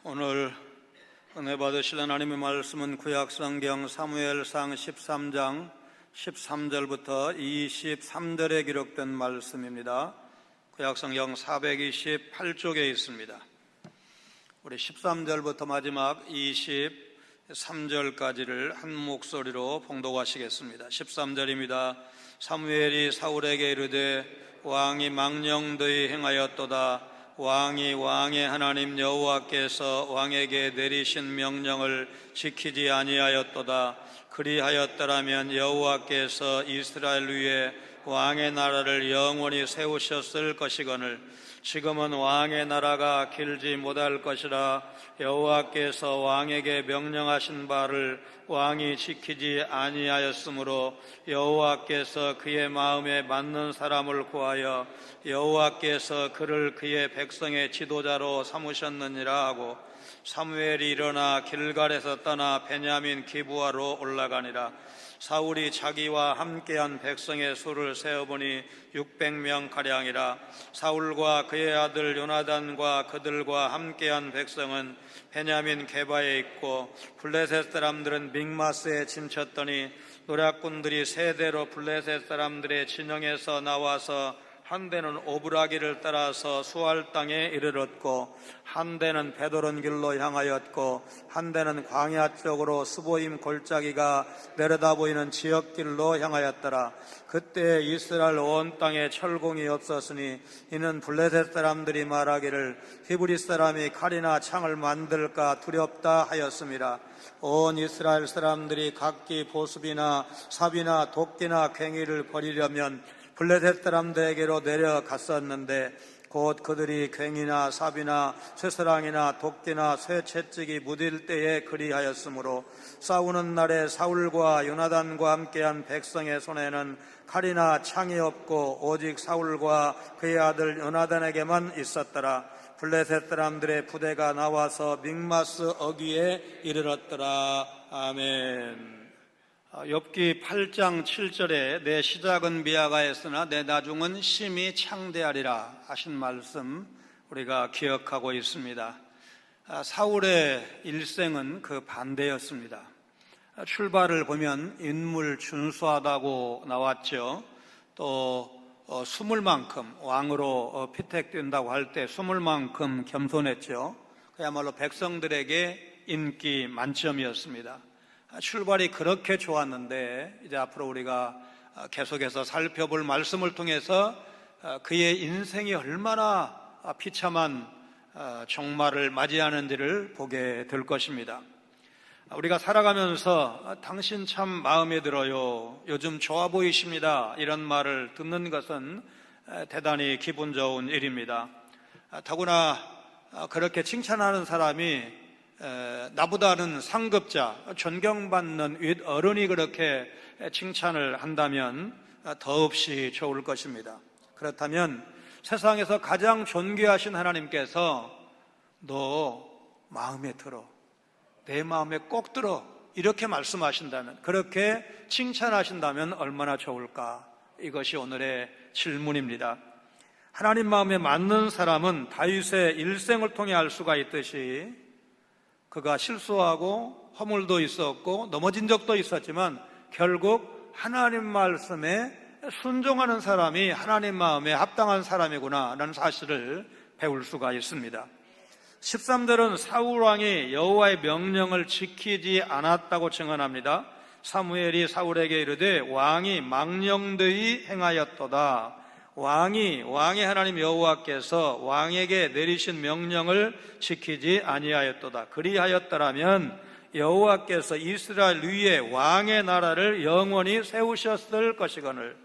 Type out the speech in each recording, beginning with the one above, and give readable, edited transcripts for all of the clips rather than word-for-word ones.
오늘 은혜 받으실 하나님의 말씀은 구약성경 사무엘상 13장 13절부터 23절에 기록된 말씀입니다. 구약성경 428쪽에 있습니다. 우리 13절부터 마지막 23절까지를 한 목소리로 봉독하시겠습니다. 13절입니다. 사무엘이 사울에게 이르되 왕이 망령되이 행하였도다. 왕이 왕의 하나님 여호와께서 왕에게 내리신 명령을 지키지 아니하였도다. 그리하였더라면 여호와께서 이스라엘 위에 왕의 나라를 영원히 세우셨을 것이거늘 지금은 왕의 나라가 길지 못할 것이라. 여호와께서 왕에게 명령하신 바를 왕이 지키지 아니하였으므로 여호와께서 그의 마음에 맞는 사람을 구하여 여호와께서 그를 그의 백성의 지도자로 삼으셨느니라 하고, 사무엘이 일어나 길갈에서 떠나 베냐민 기브아로 올라가니라. 사울이 자기와 함께한 백성의 수를 세어보니 600명가량이라. 사울과 그의 아들 요나단과 그들과 함께한 백성은 베냐민 게바에 있고, 블레셋 사람들은 믹마스에 침쳤더니 노략군들이 세대로 블레셋 사람들의 진영에서 나와서 한 대는 오브라기를 따라서 수알 땅에 이르렀고, 한 대는 베도른 길로 향하였고, 한 대는 광야 쪽으로 스보임 골짜기가 내려다 보이는 지역길로 향하였더라. 그때 이스라엘 온 땅에 철공이 없었으니 이는 블레셋 사람들이 말하기를 히브리 사람이 칼이나 창을 만들까 두렵다 하였습니다. 온 이스라엘 사람들이 각기 보습이나 삽이나 도끼나 괭이를 버리려면 블레셋 사람들에게로 내려갔었는데, 곧 그들이 괭이나 삽이나 쇠사랑이나 도끼나 쇠채찍이 무딜 때에 그리하였으므로 싸우는 날에 사울과 요나단과 함께한 백성의 손에는 칼이나 창이 없고 오직 사울과 그의 아들 요나단에게만 있었더라. 블레셋 사람들의 부대가 나와서 믹마스 어귀에 이르렀더라. 아멘. 욥기 8장 7절에 내 시작은 미약하였으나 내 나중은 심히 창대하리라 하신 말씀 우리가 기억하고 있습니다. 사울의 일생은 그 반대였습니다. 출발을 보면 인물 준수하다고 나왔죠. 또 숨을 만큼 왕으로 피택된다고 할 때 숨을 만큼 겸손했죠. 그야말로 백성들에게 인기 만점이었습니다. 출발이 그렇게 좋았는데 이제 앞으로 우리가 계속해서 살펴볼 말씀을 통해서 그의 인생이 얼마나 비참한 종말을 맞이하는지를 보게 될 것입니다. 우리가 살아가면서 당신 참 마음에 들어요, 요즘 좋아 보이십니다, 이런 말을 듣는 것은 대단히 기분 좋은 일입니다. 더구나 그렇게 칭찬하는 사람이 나보다는 상급자, 존경받는 윗어른이 그렇게 칭찬을 한다면 더없이 좋을 것입니다. 그렇다면 세상에서 가장 존귀하신 하나님께서 너 마음에 들어, 내 마음에 꼭 들어, 이렇게 말씀하신다면, 그렇게 칭찬하신다면 얼마나 좋을까? 이것이 오늘의 질문입니다. 하나님 마음에 맞는 사람은 다윗의 일생을 통해 알 수가 있듯이 그가 실수하고 허물도 있었고 넘어진 적도 있었지만 결국 하나님 말씀에 순종하는 사람이 하나님 마음에 합당한 사람이구나 라는 사실을 배울 수가 있습니다. 13절은 사울 왕이 여호와의 명령을 지키지 않았다고 증언합니다. 사무엘이 사울에게 이르되 왕이 망령되이 행하였도다. 왕의 하나님 여호와께서 왕에게 내리신 명령을 지키지 아니하였도다. 그리하였더라면 여호와께서 이스라엘 위에 왕의 나라를 영원히 세우셨을 것이거늘.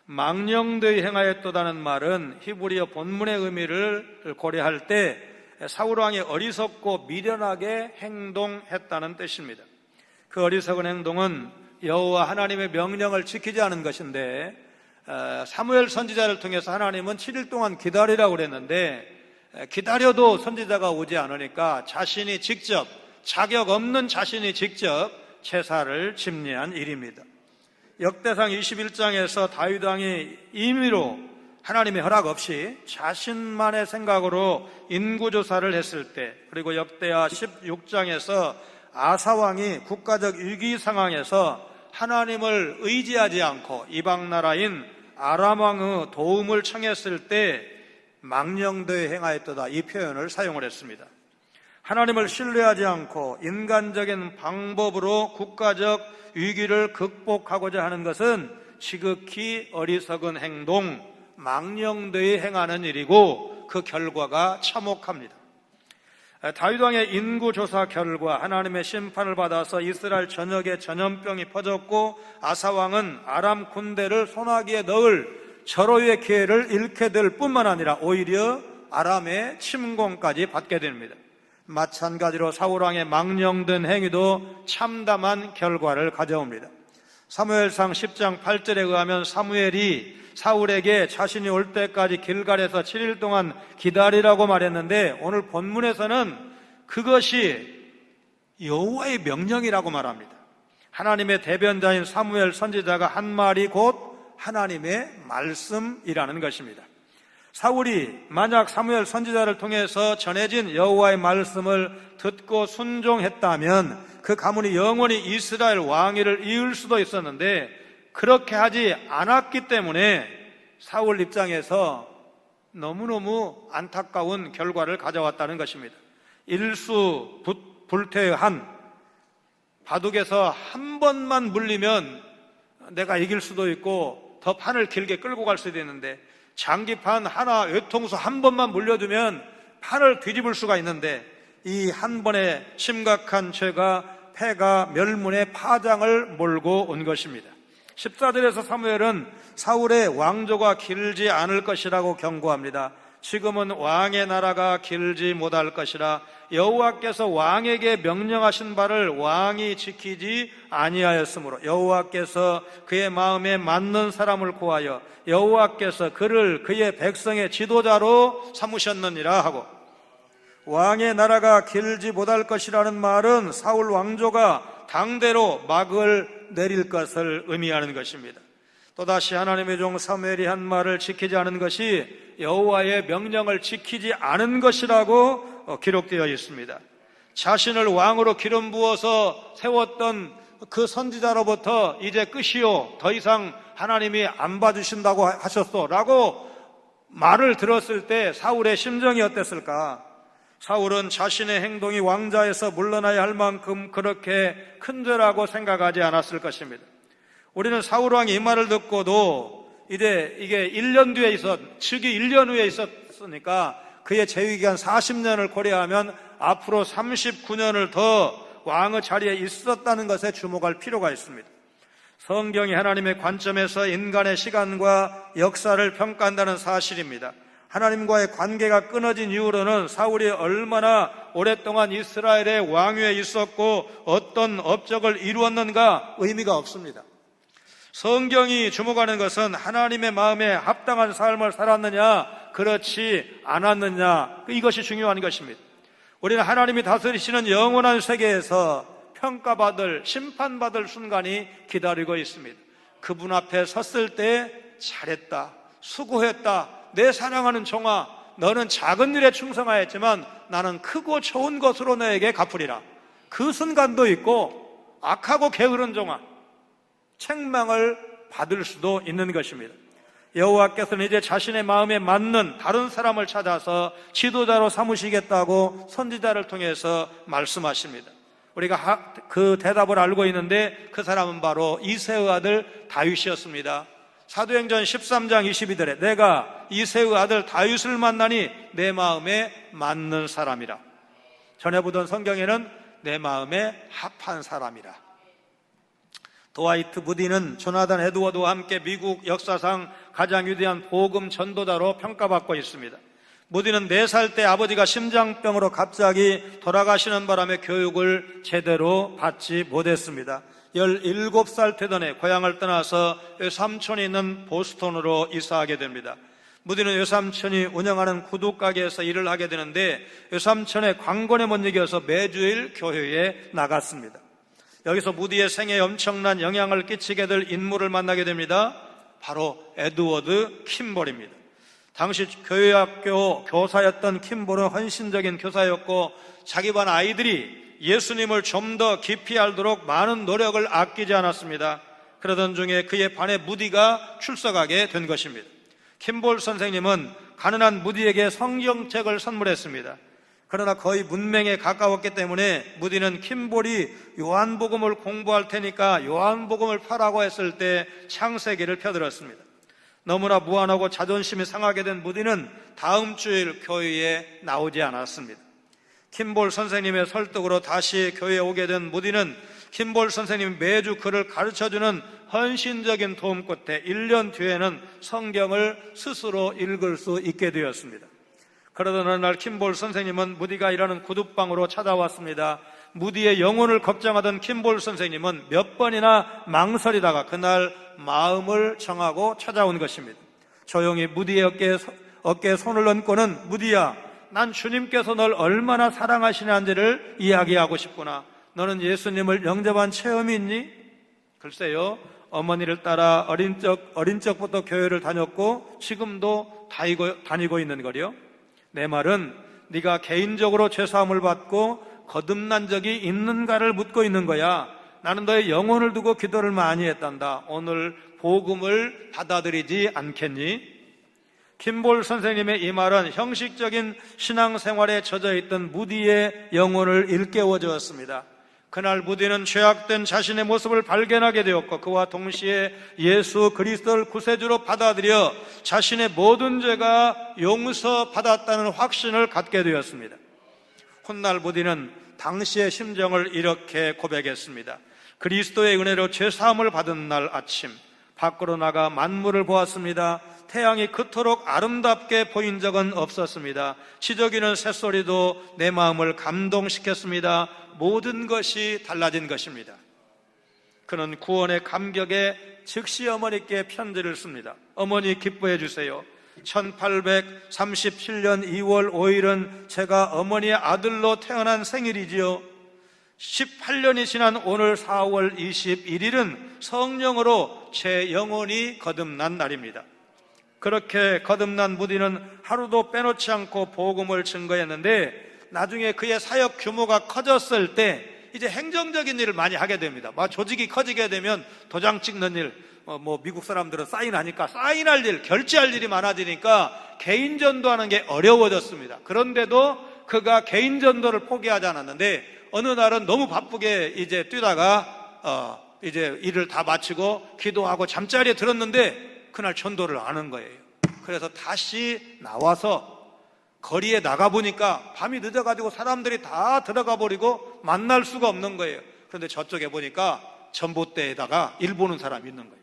망령되이 행하였도다는 말은 히브리어 본문의 의미를 고려할 때 사울 왕이 어리석고 미련하게 행동했다는 뜻입니다. 그 어리석은 행동은 여호와 하나님의 명령을 지키지 않은 것인데, 사무엘 선지자를 통해서 하나님은 7일 동안 기다리라고 그랬는데 기다려도 선지자가 오지 않으니까 자신이 직접, 자격 없는 자신이 직접 제사를 집례한 일입니다. 역대상 21장에서 다윗 왕이 임의로 하나님의 허락 없이 자신만의 생각으로 인구조사를 했을 때, 그리고 역대하 16장에서 아사왕이 국가적 위기 상황에서 하나님을 의지하지 않고 이방나라인 아람왕의 도움을 청했을 때 망령되이 행하였도다, 이 표현을 사용을 했습니다. 하나님을 신뢰하지 않고 인간적인 방법으로 국가적 위기를 극복하고자 하는 것은 지극히 어리석은 행동, 망령되이 행하는 일이고 그 결과가 참혹합니다. 다윗왕의 인구조사 결과 하나님의 심판을 받아서 이스라엘 전역에 전염병이 퍼졌고 아사왕은 아람 군대를 소나기에 넣을 절호의 기회를 잃게 될 뿐만 아니라 오히려 아람의 침공까지 받게 됩니다. 마찬가지로 사울왕의 망령된 행위도 참담한 결과를 가져옵니다. 사무엘상 10장 8절에 의하면 사무엘이 사울에게 자신이 올 때까지 길갈에서 7일 동안 기다리라고 말했는데 오늘 본문에서는 그것이 여호와의 명령이라고 말합니다. 하나님의 대변자인 사무엘 선지자가 한 말이 곧 하나님의 말씀이라는 것입니다. 사울이 만약 사무엘 선지자를 통해서 전해진 여호와의 말씀을 듣고 순종했다면 그 가문이 영원히 이스라엘 왕위를 이을 수도 있었는데 그렇게 하지 않았기 때문에 사울 입장에서 너무너무 안타까운 결과를 가져왔다는 것입니다. 일수불퇴한 바둑에서 한 번만 물리면 내가 이길 수도 있고 더 판을 길게 끌고 갈 수도 있는데 장기판 하나 외통수 한 번만 물려두면 판을 뒤집을 수가 있는데 이 한 번의 심각한 죄가 패가 멸문의 파장을 몰고 온 것입니다. 14절에서 사무엘은 사울의 왕조가 길지 않을 것이라고 경고합니다. 지금은 왕의 나라가 길지 못할 것이라 여호와께서 왕에게 명령하신 바를 왕이 지키지 아니하였으므로 여호와께서 그의 마음에 맞는 사람을 구하여 여호와께서 그를 그의 백성의 지도자로 삼으셨느니라 하고, 왕의 나라가 길지 못할 것이라는 말은 사울 왕조가 당대로 막을 내릴 것을 의미하는 것입니다. 또다시 하나님의 종 사무엘이 한 말을 지키지 않은 것이 여호와의 명령을 지키지 않은 것이라고 기록되어 있습니다. 자신을 왕으로 기름 부어서 세웠던 그 선지자로부터 이제 끝이요, 더 이상 하나님이 안 봐주신다고 하셨소 라고 말을 들었을 때 사울의 심정이 어땠을까? 사울은 자신의 행동이 왕자에서 물러나야 할 만큼 그렇게 큰 죄라고 생각하지 않았을 것입니다. 우리는 사울 왕이 이 말을 듣고도 이제 이게 1년 뒤에 즉위 1년 후에 있었으니까 그의 재위기간 40년을 고려하면 앞으로 39년을 더 왕의 자리에 있었다는 것에 주목할 필요가 있습니다. 성경이 하나님의 관점에서 인간의 시간과 역사를 평가한다는 사실입니다. 하나님과의 관계가 끊어진 이후로는 사울이 얼마나 오랫동안 이스라엘의 왕위에 있었고 어떤 업적을 이루었는가 의미가 없습니다. 성경이 주목하는 것은 하나님의 마음에 합당한 삶을 살았느냐, 그렇지 않았느냐, 이것이 중요한 것입니다. 우리는 하나님이 다스리시는 영원한 세계에서 평가받을, 심판받을 순간이 기다리고 있습니다. 그분 앞에 섰을 때 잘했다, 수고했다, 내 사랑하는 종아, 너는 작은 일에 충성하였지만 나는 크고 좋은 것으로 너에게 갚으리라. 그 순간도 있고 악하고 게으른 종아, 책망을 받을 수도 있는 것입니다. 여호와께서는 이제 자신의 마음에 맞는 다른 사람을 찾아서 지도자로 삼으시겠다고 선지자를 통해서 말씀하십니다. 우리가 그 대답을 알고 있는데 그 사람은 바로 이새의 아들 다윗이었습니다. 사도행전 13장 22절에 내가 이새의 아들 다윗을 만나니 내 마음에 맞는 사람이라. 전에 보던 성경에는 내 마음에 합한 사람이라. 드와이트 무디는 조나단 에드워드와 함께 미국 역사상 가장 위대한 복음 전도자로 평가받고 있습니다. 무디는 4살 때 아버지가 심장병으로 갑자기 돌아가시는 바람에 교육을 제대로 받지 못했습니다. 17살 되던 고향을 떠나서 외삼촌이 있는 보스턴으로 이사하게 됩니다. 무디는 외삼촌이 운영하는 구두가게에서 일을 하게 되는데 외삼촌의 관건에 못 이겨서 매주일 교회에 나갔습니다. 여기서 무디의 생애에 엄청난 영향을 끼치게 될 인물을 만나게 됩니다. 바로 에드워드 킴볼입니다. 당시 교회학교 교사였던 킴볼은 헌신적인 교사였고 자기 반 아이들이 예수님을 좀 더 깊이 알도록 많은 노력을 아끼지 않았습니다. 그러던 중에 그의 반에 무디가 출석하게 된 것입니다. 킴볼 선생님은 가난한 무디에게 성경책을 선물했습니다. 그러나 거의 문맹에 가까웠기 때문에 무디는 킴볼이 요한복음을 공부할 테니까 요한복음을 파라고 했을 때 창세기를 펴들었습니다. 너무나 무안하고 자존심이 상하게 된 무디는 다음 주일 교회에 나오지 않았습니다. 킴볼 선생님의 설득으로 다시 교회에 오게 된 무디는 킴볼 선생님이 매주 그를 가르쳐주는 헌신적인 도움 끝에 1년 뒤에는 성경을 스스로 읽을 수 있게 되었습니다. 그러던 어느 날 킴볼 선생님은 무디가 일하는 구두방으로 찾아왔습니다. 무디의 영혼을 걱정하던 킴볼 선생님은 몇 번이나 망설이다가 그날 마음을 정하고 찾아온 것입니다. 조용히 무디의 어깨에 손을 얹고는 무디야, 난 주님께서 널 얼마나 사랑하시는지를 이야기하고 싶구나. 너는 예수님을 영접한 체험이 있니? 글쎄요, 어머니를 따라 어린 적부터 교회를 다녔고 지금도 다니고 있는 거요. 내 말은 네가 개인적으로 죄사함을 받고 거듭난 적이 있는가를 묻고 있는 거야. 나는 너의 영혼을 두고 기도를 많이 했단다. 오늘 복음을 받아들이지 않겠니? 킴볼 선생님의 이 말은 형식적인 신앙생활에 젖어있던 무디의 영혼을 일깨워 주었습니다. 그날 무디는 죄악된 자신의 모습을 발견하게 되었고 그와 동시에 예수 그리스도를 구세주로 받아들여 자신의 모든 죄가 용서받았다는 확신을 갖게 되었습니다. 훗날 무디는 당시의 심정을 이렇게 고백했습니다. 그리스도의 은혜로 죄사함을 받은 날 아침 밖으로 나가 만물을 보았습니다. 태양이 그토록 아름답게 보인 적은 없었습니다. 지저귀는 새소리도 내 마음을 감동시켰습니다. 모든 것이 달라진 것입니다. 그는 구원의 감격에 즉시 어머니께 편지를 씁니다. 어머니 기뻐해 주세요. 1837년 2월 5일은 제가 어머니의 아들로 태어난 생일이지요. 18년이 지난 오늘 4월 21일은 성령으로 제 영혼이 거듭난 날입니다. 그렇게 거듭난 무디는 하루도 빼놓지 않고 복음을 증거했는데 나중에 그의 사역 규모가 커졌을 때 이제 행정적인 일을 많이 하게 됩니다. 조직이 커지게 되면 도장 찍는 일, 미국 사람들은 사인하니까 사인할 일, 결제할 일이 많아지니까 개인 전도하는 게 어려워졌습니다. 그런데도 그가 개인 전도를 포기하지 않았는데 어느 날은 너무 바쁘게 이제 뛰다가 이제 일을 다 마치고 기도하고 잠자리에 들었는데 그날 전도를 안 한 거예요. 그래서 다시 나와서 거리에 나가보니까 밤이 늦어가지고 사람들이 다 들어가 버리고 만날 수가 없는 거예요. 그런데 저쪽에 보니까 전봇대에다가 일 보는 사람이 있는 거예요.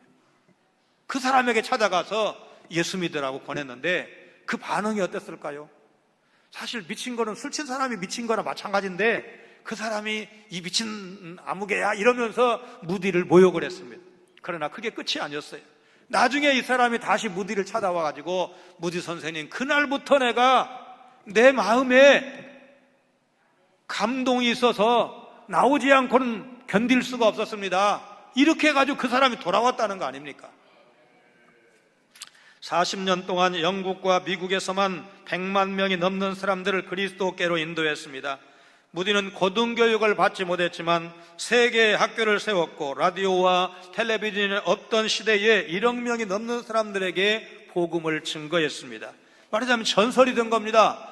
그 사람에게 찾아가서 예수 믿으라고 권했는데 그 반응이 어땠을까요? 사실 미친 거는 술 친 사람이 미친 거나 마찬가지인데 그 사람이 이 미친 아무개야 이러면서 무디를 모욕을 했습니다. 그러나 그게 끝이 아니었어요. 나중에 이 사람이 다시 무디를 찾아와가지고 무디 선생님, 그날부터 내가 내 마음에 감동이 있어서 나오지 않고는 견딜 수가 없었습니다. 이렇게 해가지고 그 사람이 돌아왔다는 거 아닙니까? 40년 동안 영국과 미국에서만 100만 명이 넘는 사람들을 그리스도께로 인도했습니다. 무디는 고등교육을 받지 못했지만 세계의 학교를 세웠고 라디오와 텔레비전이 없던 시대에 1억 명이 넘는 사람들에게 복음을 증거했습니다. 말하자면 전설이 된 겁니다.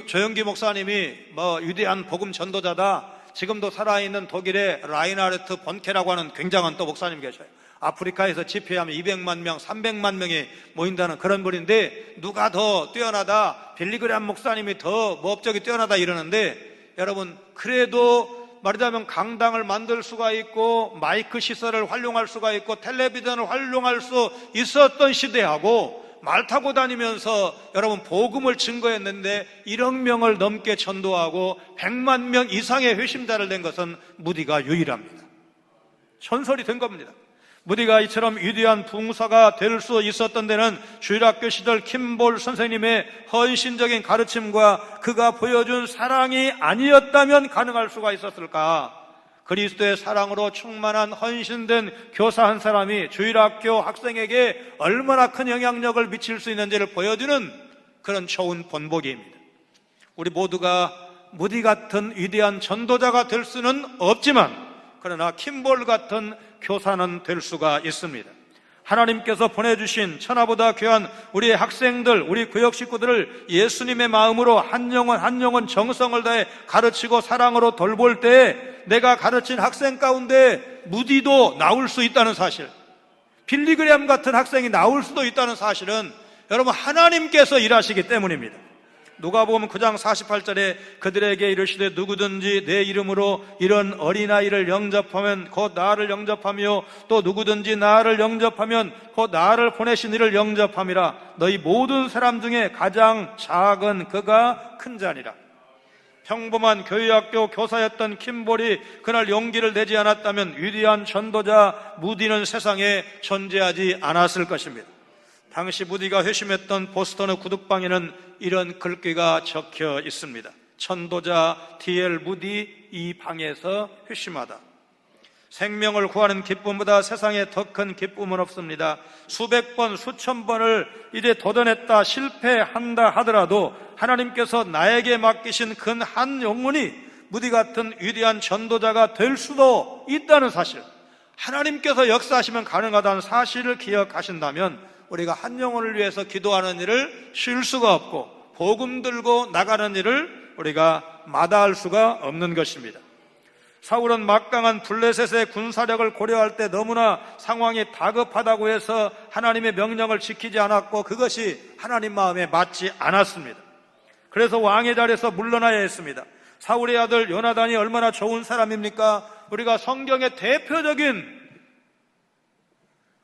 조영기 목사님이 위대한 복음 전도자다. 지금도 살아있는 독일의 라인하르트 본케라고 하는 굉장한 또 목사님 계셔요. 아프리카에서 집회하면 200만 명, 300만 명이 모인다는 그런 분인데 누가 더 뛰어나다, 빌리그레암 목사님이 더 업적이 뛰어나다 이러는데 여러분, 그래도 말하자면 강당을 만들 수가 있고 마이크 시설을 활용할 수가 있고 텔레비전을 활용할 수 있었던 시대하고 말 타고 다니면서 여러분 복음을 증거했는데 1억 명을 넘게 전도하고 100만 명 이상의 회심자를 낸 것은 무디가 유일합니다. 전설이 된 겁니다. 무디가 이처럼 위대한 붕사가 될 수 있었던 데는 주일학교 시절 킴볼 선생님의 헌신적인 가르침과 그가 보여준 사랑이 아니었다면 가능할 수가 있었을까? 그리스도의 사랑으로 충만한 헌신된 교사 한 사람이 주일학교 학생에게 얼마나 큰 영향력을 미칠 수 있는지를 보여주는 그런 좋은 본보기입니다. 우리 모두가 무디 같은 위대한 전도자가 될 수는 없지만 그러나 킴볼 같은 교사는 될 수가 있습니다. 하나님께서 보내주신 천하보다 귀한 우리 학생들, 우리 구역 식구들을 예수님의 마음으로 한 영혼 정성을 다해 가르치고 사랑으로 돌볼 때 내가 가르친 학생 가운데 무디도 나올 수 있다는 사실, 빌리그램 같은 학생이 나올 수도 있다는 사실은 여러분 하나님께서 일하시기 때문입니다. 누가복음 9장 48절에 그들에게 이르시되 누구든지 내 이름으로 이런 어린아이를 영접하면 곧 나를 영접하며 또 누구든지 나를 영접하면 곧 나를 보내신 이를 영접함이라. 너희 모든 사람 중에 가장 작은 그가 큰 자니라. 평범한 교회학교 교사였던 킴볼이 그날 용기를 내지 않았다면 위대한 전도자 무디는 세상에 존재하지 않았을 것입니다. 당시 무디가 회심했던 보스턴의 구둣방에는 이런 글귀가 적혀 있습니다. 천도자 D.L. 무디 이 방에서 회심하다. 생명을 구하는 기쁨보다 세상에 더 큰 기쁨은 없습니다. 수백 번 수천 번을 이래 도전했다 실패한다 하더라도 하나님께서 나에게 맡기신 그 한 영혼이 무디 같은 위대한 전도자가 될 수도 있다는 사실, 하나님께서 역사하시면 가능하다는 사실을 기억하신다면 우리가 한 영혼을 위해서 기도하는 일을 쉴 수가 없고 복음 들고 나가는 일을 우리가 마다할 수가 없는 것입니다. 사울은 막강한 블레셋의 군사력을 고려할 때 너무나 상황이 다급하다고 해서 하나님의 명령을 지키지 않았고 그것이 하나님 마음에 맞지 않았습니다. 그래서 왕의 자리에서 물러나야 했습니다. 사울의 아들 요나단이 얼마나 좋은 사람입니까? 우리가 성경의 대표적인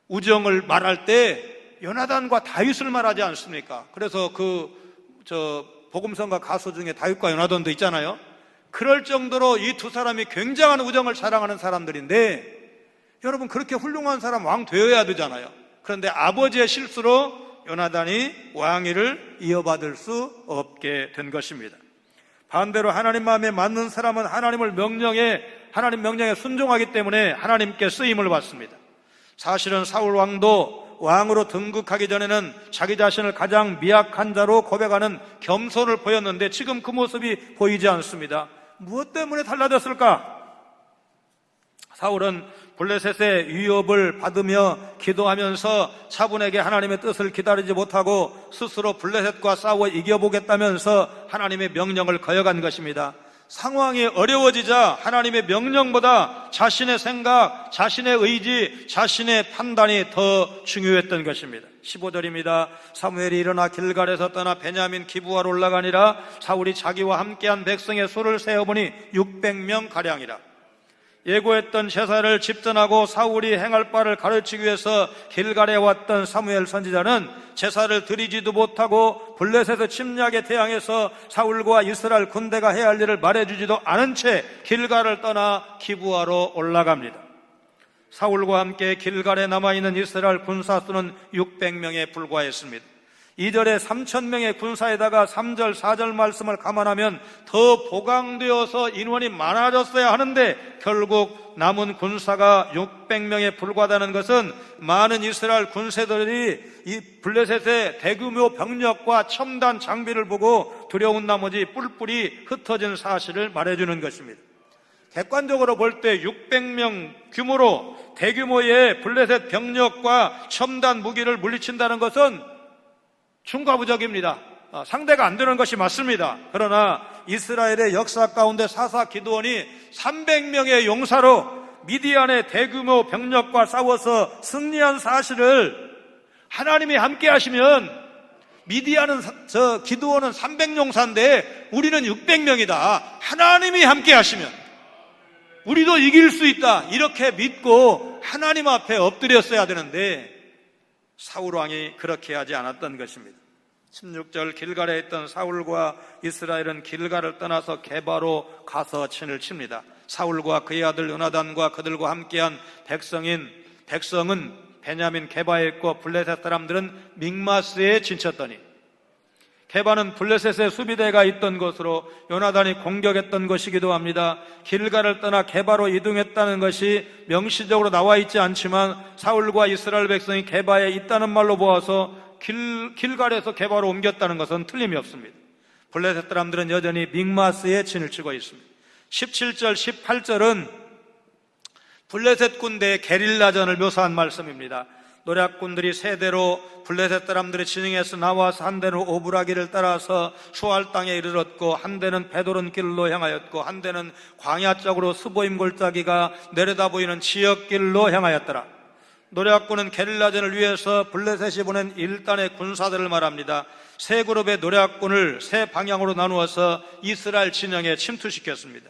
우정을 말할 때 요나단과 다윗을 말하지 않습니까? 그래서 복음성가 가수 중에 다윗과 요나단도 있잖아요. 그럴 정도로 이 두 사람이 굉장한 우정을 자랑하는 사람들인데 여러분 그렇게 훌륭한 사람 왕 되어야 되잖아요. 그런데 아버지의 실수로 요나단이 왕위를 이어받을 수 없게 된 것입니다. 반대로 하나님 마음에 맞는 사람은 하나님 명령에 순종하기 때문에 하나님께 쓰임을 받습니다. 사실은 사울 왕도 왕으로 등극하기 전에는 자기 자신을 가장 미약한 자로 고백하는 겸손을 보였는데 지금 그 모습이 보이지 않습니다. 무엇 때문에 달라졌을까? 사울은 블레셋의 위협을 받으며 기도하면서 차분하게 하나님의 뜻을 기다리지 못하고 스스로 블레셋과 싸워 이겨보겠다면서 하나님의 명령을 거역한 것입니다. 상황이 어려워지자 하나님의 명령보다 자신의 생각, 자신의 의지, 자신의 판단이 더 중요했던 것입니다. 15절입니다. 사무엘이 일어나 길갈에서 떠나 베냐민 기브아로 올라가니라. 사울이 자기와 함께한 백성의 수를 세어보니 600명 가량이라. 예고했던 제사를 집전하고 사울이 행할 바를 가르치기 위해서 길갈에 왔던 사무엘 선지자는 제사를 드리지도 못하고 블레셋의 침략에 대항해서 사울과 이스라엘 군대가 해야 할 일을 말해주지도 않은 채 길갈을 떠나 기브아로 올라갑니다. 사울과 함께 길갈에 남아있는 이스라엘 군사 수는 600명에 불과했습니다. 2절에 3,000명의 군사에다가 3절, 4절 말씀을 감안하면 더 보강되어서 인원이 많아졌어야 하는데 결국 남은 군사가 600명에 불과하다는 것은 많은 이스라엘 군사들이 이 블레셋의 대규모 병력과 첨단 장비를 보고 두려운 나머지 뿔뿔이 흩어진 사실을 말해주는 것입니다. 객관적으로 볼 때 600명 규모로 대규모의 블레셋 병력과 첨단 무기를 물리친다는 것은 중과부적입니다. 상대가 안 되는 것이 맞습니다. 그러나 이스라엘의 역사 가운데 사사 기드온이 300명의 용사로 미디안의 대규모 병력과 싸워서 승리한 사실을 하나님이 함께 하시면 미디안은 기드온은 300용사인데 우리는 600명이다. 하나님이 함께 하시면 우리도 이길 수 있다. 이렇게 믿고 하나님 앞에 엎드렸어야 되는데 사울 왕이 그렇게 하지 않았던 것입니다. 16절 길갈에 있던 사울과 이스라엘은 길갈을 떠나서 게바로 가서 친을 칩니다. 사울과 그의 아들 요나단과 그들과 함께한 백성은 베냐민 게바에 있고 블레셋 사람들은 믹마스에 진쳤더니 게바는 블레셋의 수비대가 있던 곳으로 요나단이 공격했던 것이기도 합니다. 길갈을 떠나 게바로 이동했다는 것이 명시적으로 나와 있지 않지만 사울과 이스라엘 백성이 게바에 있다는 말로 보아서 길갈에서 게바로 옮겼다는 것은 틀림이 없습니다. 블레셋 사람들은 여전히 믹마스에 진을 치고 있습니다. 17절, 18절은 블레셋 군대의 게릴라전을 묘사한 말씀입니다. 노략군들이 세 대로 블레셋 사람들이 진영에서 나와서 한 대는 오브라기를 따라서 수알 땅에 이르렀고, 한 대는 베도른 길로 향하였고, 한 대는 광야 쪽으로 스보임 골짜기가 내려다 보이는 지역길로 향하였더라. 노략군은 게릴라전을 위해서 블레셋이 보낸 1단의 군사들을 말합니다. 세 그룹의 노략군을 세 방향으로 나누어서 이스라엘 진영에 침투시켰습니다.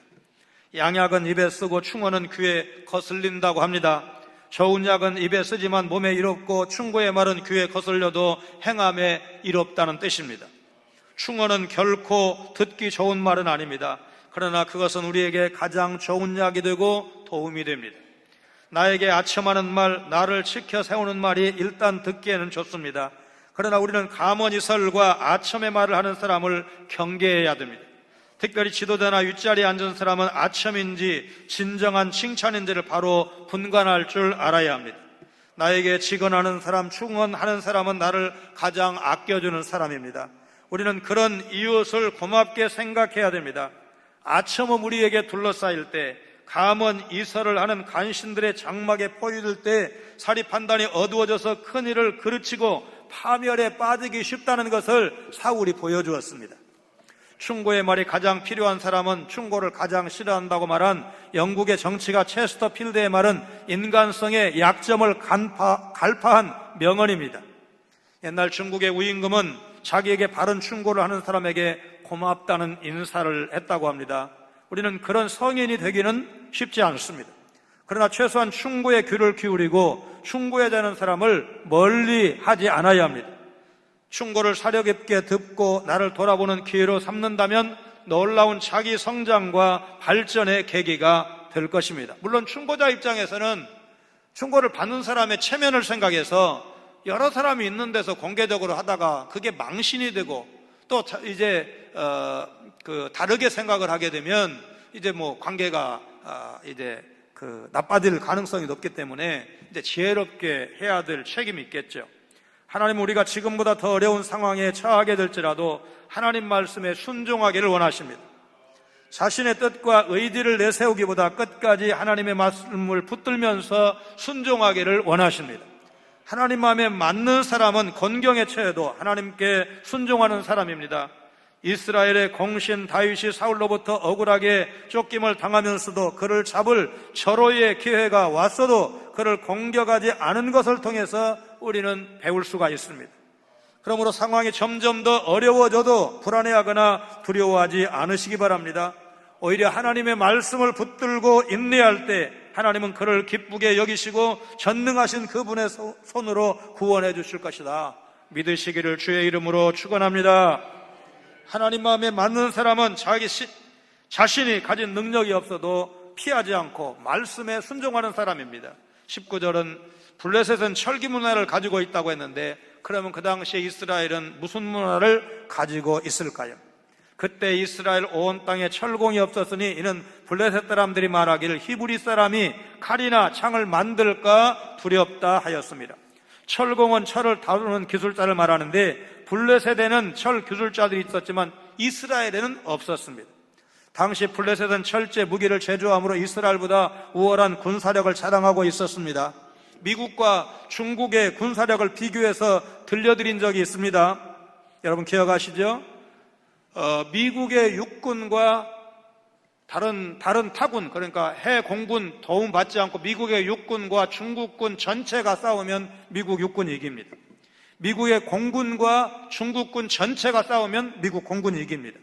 양약은 입에 쓰고 충어는 귀에 거슬린다고 합니다. 좋은 약은 입에 쓰지만 몸에 이롭고, 충고의 말은 귀에 거슬려도 행함에 이롭다는 뜻입니다. 충어는 결코 듣기 좋은 말은 아닙니다. 그러나 그것은 우리에게 가장 좋은 약이 되고 도움이 됩니다. 나에게 아첨하는 말, 나를 지켜 세우는 말이 일단 듣기에는 좋습니다. 그러나 우리는 감언이설과 아첨의 말을 하는 사람을 경계해야 됩니다. 특별히 지도자나 윗자리에 앉은 사람은 아첨인지 진정한 칭찬인지를 바로 분간할 줄 알아야 합니다. 나에게 직언하는 사람, 충언하는 사람은 나를 가장 아껴주는 사람입니다. 우리는 그런 이웃을 고맙게 생각해야 됩니다. 아첨은 우리에게 둘러싸일 때, 감언 이설을 하는 간신들의 장막에 포위될 때 사리 판단이 어두워져서 큰일을 그르치고 파멸에 빠지기 쉽다는 것을 사울이 보여주었습니다. 충고의 말이 가장 필요한 사람은 충고를 가장 싫어한다고 말한 영국의 정치가 체스터필드의 말은 인간성의 약점을 갈파한 명언입니다. 옛날 중국의 우임금은 자기에게 바른 충고를 하는 사람에게 고맙다는 인사를 했다고 합니다. 우리는 그런 성인이 되기는 쉽지 않습니다. 그러나 최소한 충고의 귀를 기울이고 충고해야 되는 사람을 멀리 하지 않아야 합니다. 충고를 사려 깊게 듣고 나를 돌아보는 기회로 삼는다면 놀라운 자기 성장과 발전의 계기가 될 것입니다. 물론 충고자 입장에서는 충고를 받는 사람의 체면을 생각해서 여러 사람이 있는 데서 공개적으로 하다가 그게 망신이 되고, 또 이제 다르게 생각을 하게 되면 이제 관계가 이제 나빠질 가능성이 높기 때문에 이제 지혜롭게 해야 될 책임이 있겠죠. 하나님은 우리가 지금보다 더 어려운 상황에 처하게 될지라도 하나님 말씀에 순종하기를 원하십니다. 자신의 뜻과 의지를 내세우기보다 끝까지 하나님의 말씀을 붙들면서 순종하기를 원하십니다. 하나님 마음에 맞는 사람은 곤경에 처해도 하나님께 순종하는 사람입니다. 이스라엘의 공신 다윗이 사울로부터 억울하게 쫓김을 당하면서도 그를 잡을 절호의 기회가 왔어도 그를 공격하지 않은 것을 통해서 우리는 배울 수가 있습니다. 그러므로 상황이 점점 더 어려워져도 불안해하거나 두려워하지 않으시기 바랍니다. 오히려 하나님의 말씀을 붙들고 인내할 때 하나님은 그를 기쁘게 여기시고 전능하신 그분의 손으로 구원해 주실 것이다. 믿으시기를 주의 이름으로 축원합니다. 하나님 마음에 맞는 사람은 자신이 가진 능력이 없어도 피하지 않고 말씀에 순종하는 사람입니다. 19절은 블레셋은 철기 문화를 가지고 있다고 했는데, 그러면 그 당시에 이스라엘은 무슨 문화를 가지고 있을까요? 그때 이스라엘 온 땅에 철공이 없었으니 이는 블레셋 사람들이 말하기를 히브리 사람이 칼이나 창을 만들까 두렵다 하였습니다. 철공은 철을 다루는 기술자를 말하는데, 블레셋에는 철 기술자들이 있었지만 이스라엘에는 없었습니다. 당시 블레셋은 철제 무기를 제조함으로 이스라엘보다 우월한 군사력을 자랑하고 있었습니다. 미국과 중국의 군사력을 비교해서 들려드린 적이 있습니다. 여러분 기억하시죠? 미국의 육군과 다른 타군, 그러니까 해공군 도움 받지 않고 미국의 육군과 중국군 전체가 싸우면 미국 육군이 이깁니다. 미국의 공군과 중국군 전체가 싸우면 미국 공군이 이깁니다.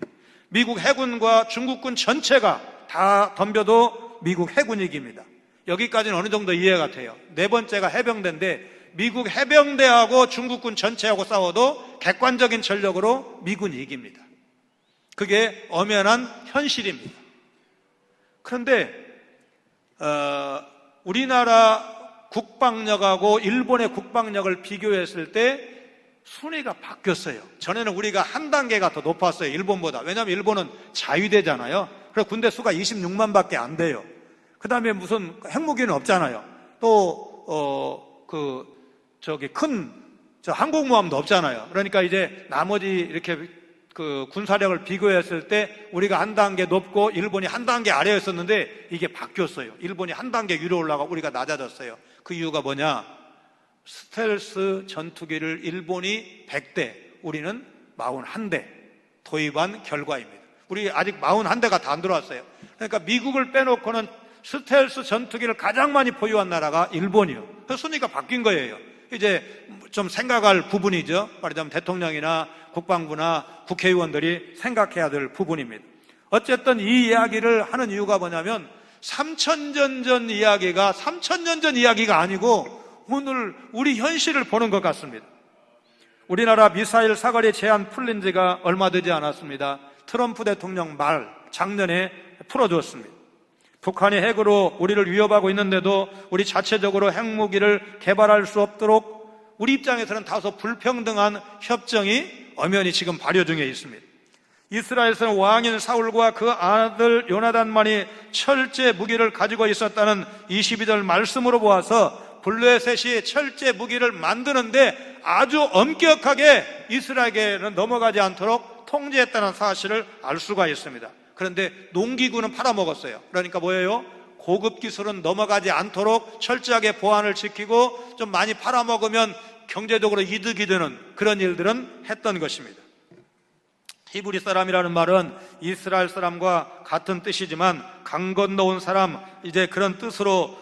미국 해군과 중국군 전체가 다 덤벼도 미국 해군이 이깁니다. 여기까지는 어느 정도 이해가 돼요. 네 번째가 해병대인데 미국 해병대하고 중국군 전체하고 싸워도 객관적인 전력으로 미군이 이깁니다. 그게 엄연한 현실입니다. 그런데 우리나라 국방력하고 일본의 국방력을 비교했을 때 순위가 바뀌었어요. 전에는 우리가 한 단계가 더 높았어요, 일본보다. 왜냐하면 일본은 자위대잖아요. 그래서 군대 수가 26만 밖에 안 돼요. 그 다음에 무슨 핵무기는 없잖아요. 또 큰 항공모함도 없잖아요. 그러니까 이제 나머지 이렇게 그 군사력을 비교했을 때 우리가 한 단계 높고 일본이 한 단계 아래였었는데 이게 바뀌었어요. 일본이 한 단계 위로 올라가고 우리가 낮아졌어요. 그 이유가 뭐냐? 스텔스 전투기를 일본이 100대, 우리는 41대 도입한 결과입니다. 우리 아직 41대가 다 안 들어왔어요. 그러니까 미국을 빼놓고는 스텔스 전투기를 가장 많이 보유한 나라가 일본이요. 그래서 순위가 바뀐 거예요. 이제 좀 생각할 부분이죠. 말하자면 대통령이나 국방부나 국회의원들이 생각해야 될 부분입니다. 어쨌든 이 이야기를 하는 이유가 뭐냐면 3,000년 전 이야기가 3,000년 전 이야기가 아니고 오늘 우리 현실을 보는 것 같습니다. 우리나라 미사일 사거리 제한 풀린 지가 얼마 되지 않았습니다. 트럼프 대통령 말 작년에 풀어줬습니다. 북한이 핵으로 우리를 위협하고 있는데도 우리 자체적으로 핵무기를 개발할 수 없도록 우리 입장에서는 다소 불평등한 협정이 엄연히 지금 발효 중에 있습니다. 이스라엘에서는 왕인 사울과 그 아들 요나단만이 철제 무기를 가지고 있었다는 22절 말씀으로 보아서 블레셋이 철제 무기를 만드는데 아주 엄격하게 이스라엘에게는 넘어가지 않도록 통제했다는 사실을 알 수가 있습니다. 그런데 농기구는 팔아먹었어요. 그러니까 뭐예요? 고급 기술은 넘어가지 않도록 철저하게 보안을 지키고 좀 많이 팔아먹으면 경제적으로 이득이 되는 그런 일들은 했던 것입니다. 히브리 사람이라는 말은 이스라엘 사람과 같은 뜻이지만 강 건너온 사람, 이제 그런 뜻으로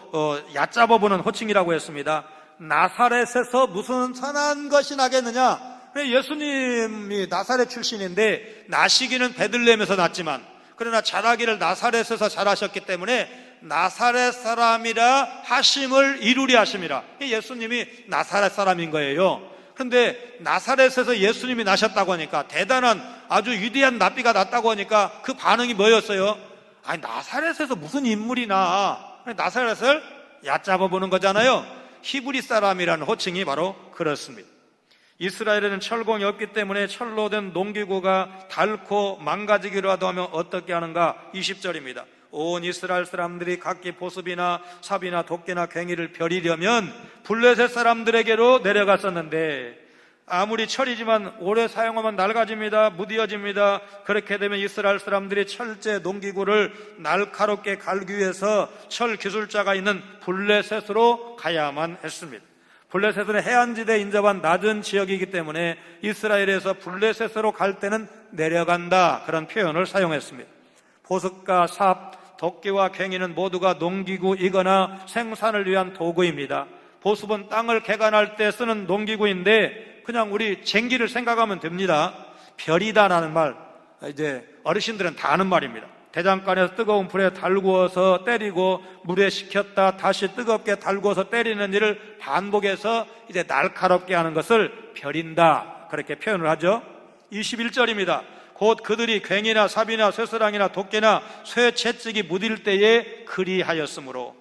얕잡아보는 호칭이라고 했습니다. 나사렛에서 무슨 선한 것이 나겠느냐? 예수님이 나사렛 출신인데 나시기는 베들레헴에서 났지만 그러나 자라기를 나사렛에서 자라셨기 때문에 나사렛 사람이라 하심을 이루리 하심이라. 예수님이 나사렛 사람인 거예요. 그런데 나사렛에서 예수님이 나셨다고 하니까, 대단한 아주 위대한 납비가 났다고 하니까 그 반응이 뭐였어요? 아니, 나사렛에서 무슨 인물이 나? 나사렛을 얕잡아 보는 거잖아요. 히브리 사람이라는 호칭이 바로 그렇습니다. 이스라엘에는 철공이 없기 때문에 철로 된 농기구가 닳고 망가지기로 하면 어떻게 하는가? 20절입니다. 온 이스라엘 사람들이 각기 보습이나 삽이나 도끼나 괭이를 벼리려면 블레셋 사람들에게로 내려갔었는데 아무리 철이지만 오래 사용하면 낡아집니다. 무디어집니다. 그렇게 되면 이스라엘 사람들이 철제 농기구를 날카롭게 갈기 위해서 철 기술자가 있는 블레셋으로 가야만 했습니다. 블레셋은 해안지대에 인접한 낮은 지역이기 때문에 이스라엘에서 블레셋으로 갈 때는 내려간다, 그런 표현을 사용했습니다. 보습과 삽, 도끼와 괭이는 모두가 농기구이거나 생산을 위한 도구입니다. 보습은 땅을 개간할 때 쓰는 농기구인데 그냥 우리 쟁기를 생각하면 됩니다. 벼리다라는 말, 이제 어르신들은 다 아는 말입니다. 대장간에서 뜨거운 불에 달구어서 때리고 물에 식혔다 다시 뜨겁게 달구어서 때리는 일을 반복해서 이제 날카롭게 하는 것을 벼린다, 그렇게 표현을 하죠. 21절입니다. 곧 그들이 괭이나 삽이나 쇠사랑이나 도끼나 쇠 채찍이 무딜 때에 그리하였으므로,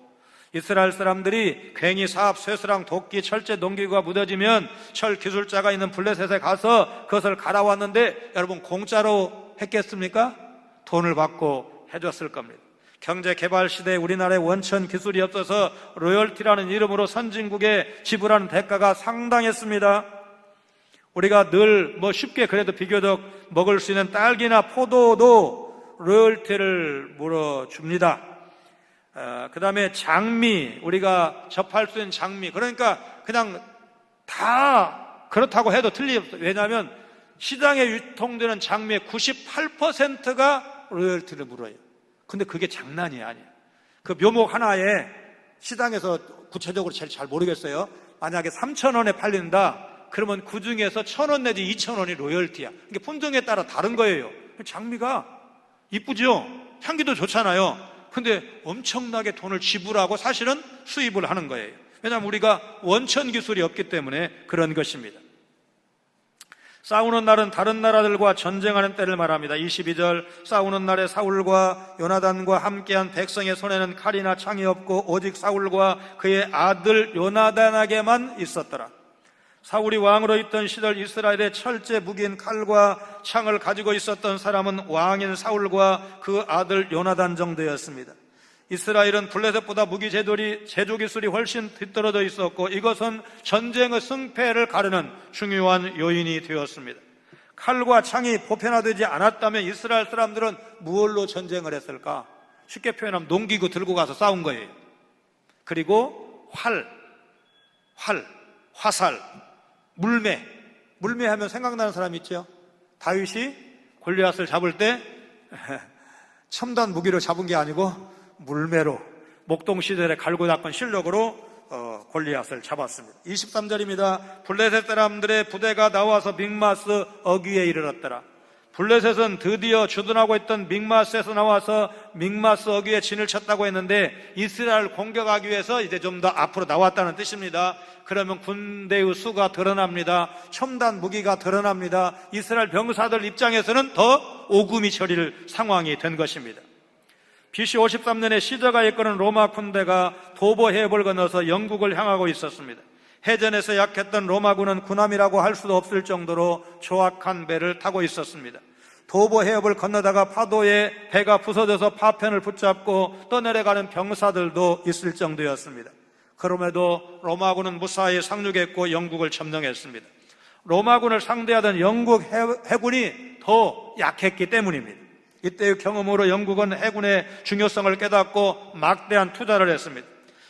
이스라엘 사람들이 괭이, 삽, 쇠사랑, 도끼, 철제 농기구가 묻어지면 철 기술자가 있는 블레셋에 가서 그것을 갈아왔는데 여러분 공짜로 했겠습니까? 돈을 받고 해줬을 겁니다. 경제개발 시대에 우리나라에 원천 기술이 없어서 로열티라는 이름으로 선진국에 지불하는 대가가 상당했습니다. 우리가 늘 쉽게 그래도 비교적 먹을 수 있는 딸기나 포도도 로열티를 물어줍니다. 그 다음에 장미, 우리가 접할 수 있는 장미, 그러니까 그냥 다 그렇다고 해도 틀림없어요. 왜냐하면 시장에 유통되는 장미의 98%가 로열티를 물어요. 근데 그게 장난이 아니에요. 그 묘목 하나에 시장에서 구체적으로 잘 모르겠어요. 만약에 3,000원에 팔린다, 그러면 그 중에서 1,000원 내지 2,000원이 로열티야. 이게 품종에 따라 다른 거예요. 장미가 이쁘죠? 향기도 좋잖아요. 근데 엄청나게 돈을 지불하고 사실은 수입을 하는 거예요. 왜냐하면 우리가 원천 기술이 없기 때문에 그런 것입니다. 싸우는 날은 다른 나라들과 전쟁하는 때를 말합니다. 22절, 싸우는 날에 사울과 요나단과 함께한 백성의 손에는 칼이나 창이 없고 오직 사울과 그의 아들 요나단에게만 있었더라. 사울이 왕으로 있던 시절 이스라엘의 철제 무기인 칼과 창을 가지고 있었던 사람은 왕인 사울과 그 아들 요나단 정도였습니다. 이스라엘은 블레셋보다 무기 제조 기술이 훨씬 뒤떨어져 있었고 이것은 전쟁의 승패를 가르는 중요한 요인이 되었습니다. 칼과 창이 보편화되지 않았다면 이스라엘 사람들은 무엇로 전쟁을 했을까? 쉽게 표현하면 농기구 들고 가서 싸운 거예요. 그리고 화살, 물매하면 생각나는 사람 있죠? 다윗이 골리앗을 잡을 때 첨단 무기로 잡은 게 아니고 물매로 목동 시절에 갈고 닦은 실력으로 골리앗을 잡았습니다. 23절입니다. 블레셋 사람들의 부대가 나와서 믹마스 어귀에 이르렀더라. 블레셋은 드디어 주둔하고 있던 믹마스에서 나와서 믹마스 어귀에 진을 쳤다고 했는데 이스라엘 공격하기 위해서 이제 좀 더 앞으로 나왔다는 뜻입니다. 그러면 군대의 수가 드러납니다. 첨단 무기가 드러납니다. 이스라엘 병사들 입장에서는 더 오금이 저릴 상황이 된 것입니다. BC 53년에 시저가 이끄는 로마 군대가 도보 해협을 건너서 영국을 향하고 있었습니다. 해전에서 약했던 로마군은 군함이라고 할 수도 없을 정도로 조악한 배를 타고 있었습니다. 도보 해협을 건너다가 파도에 배가 부서져서 파편을 붙잡고 떠내려가는 병사들도 있을 정도였습니다. 그럼에도 로마군은 무사히 상륙했고 영국을 점령했습니다. 로마군을 상대하던 영국 해군이 더 약했기 때문입니다. 이때의 경험으로 영국은 해군의 중요성을 깨닫고 막대한 투자를 했습니다.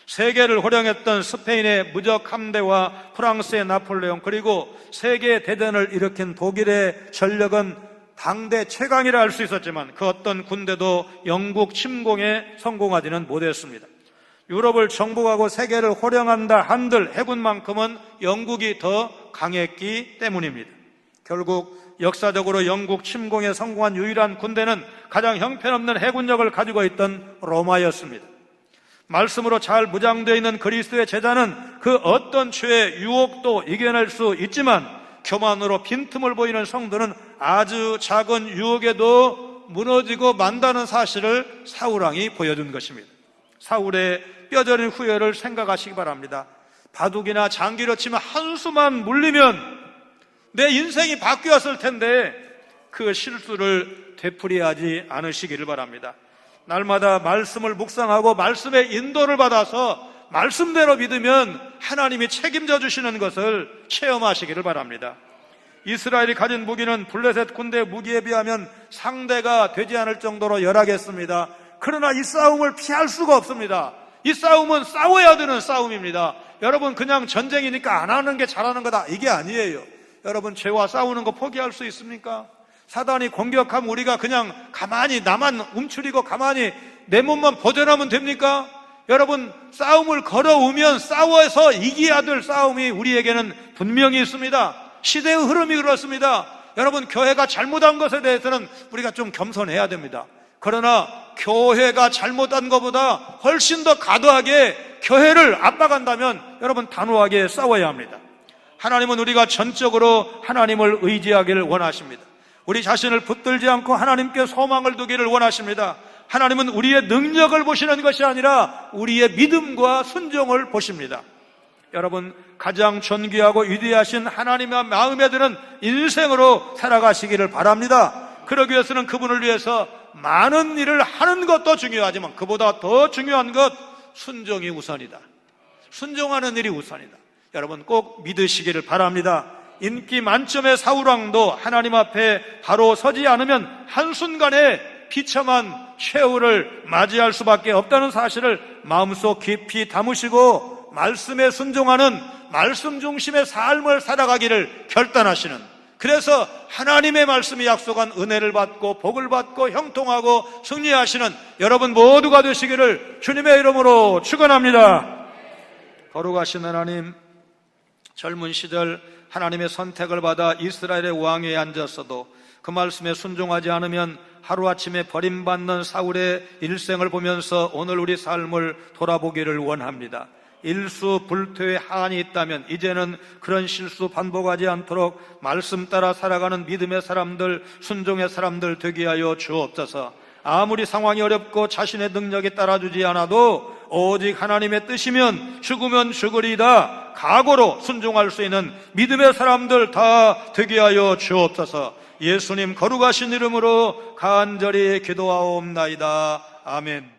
세계를 호령했던 스페인의 무적 함대와 프랑스의 나폴레옹 그리고 세계 대전을 일으킨 독일의 전력은 당대 최강이라 할 수 있었지만 그 어떤 군대도 영국 침공에 성공하지는 못했습니다. 유럽을 정복하고 세계를 호령한다 한들 해군만큼은 영국이 더 강했기 때문입니다. 결국 역사적으로 영국 침공에 성공한 유일한 군대는 가장 형편없는 해군력을 가지고 있던 로마였습니다. 말씀으로 잘 무장되어 있는 그리스도의 제자는 그 어떤 죄의 유혹도 이겨낼 수 있지만 교만으로 빈틈을 보이는 성도는 아주 작은 유혹에도 무너지고 만다는 사실을 사울왕이 보여준 것입니다. 사울의 뼈저린 후회를 생각하시기 바랍니다. 바둑이나 장기로 치면 한수만 물리면 내 인생이 바뀌었을 텐데 그 실수를 되풀이하지 않으시기를 바랍니다. 날마다 말씀을 묵상하고 말씀의 인도를 받아서 말씀대로 믿으면 하나님이 책임져 주시는 것을 체험하시기를 바랍니다. 이스라엘이 가진 무기는 블레셋 군대의 무기에 비하면 상대가 되지 않을 정도로 열악했습니다. 그러나 이 싸움을 피할 수가 없습니다. 이 싸움은 싸워야 되는 싸움입니다. 여러분 그냥 전쟁이니까 안 하는 게 잘하는 거다 이게 아니에요. 여러분 죄와 싸우는 거 포기할 수 있습니까? 사단이 공격하면 우리가 그냥 가만히 나만 움츠리고 가만히 내 몸만 보존하면 됩니까? 여러분 싸움을 걸어오면 싸워서 이겨야 될 싸움이 우리에게는 분명히 있습니다. 시대의 흐름이 그렇습니다. 여러분 교회가 잘못한 것에 대해서는 우리가 좀 겸손해야 됩니다. 그러나 교회가 잘못한 것보다 훨씬 더 과도하게 교회를 압박한다면 여러분 단호하게 싸워야 합니다. 하나님은 우리가 전적으로 하나님을 의지하기를 원하십니다. 우리 자신을 붙들지 않고 하나님께 소망을 두기를 원하십니다. 하나님은 우리의 능력을 보시는 것이 아니라 우리의 믿음과 순종을 보십니다. 여러분 가장 존귀하고 위대하신 하나님의 마음에 드는 인생으로 살아가시기를 바랍니다. 그러기 위해서는 그분을 위해서 많은 일을 하는 것도 중요하지만 그보다 더 중요한 것 순종이 우선이다. 순종하는 일이 우선이다. 여러분 꼭 믿으시기를 바랍니다. 인기 만점의 사울왕도 하나님 앞에 바로 서지 않으면 한순간에 비참한 최후를 맞이할 수밖에 없다는 사실을 마음속 깊이 담으시고 말씀에 순종하는 말씀 중심의 삶을 살아가기를 결단하시는, 그래서 하나님의 말씀이 약속한 은혜를 받고 복을 받고 형통하고 승리하시는 여러분 모두가 되시기를 주님의 이름으로 축원합니다. 거룩하신 하나님, 젊은 시절 하나님의 선택을 받아 이스라엘의 왕위에 앉았어도 그 말씀에 순종하지 않으면 하루아침에 버림받는 사울의 일생을 보면서 오늘 우리 삶을 돌아보기를 원합니다. 일수불퇴의 한이 있다면 이제는 그런 실수 반복하지 않도록 말씀 따라 살아가는 믿음의 사람들, 순종의 사람들 되게 하여 주옵소서. 아무리 상황이 어렵고 자신의 능력이 따라주지 않아도 오직 하나님의 뜻이면 죽으면 죽으리다 각오로 순종할 수 있는 믿음의 사람들 다 되게 하여 주옵소서. 예수님 거룩하신 이름으로 간절히 기도하옵나이다. 아멘.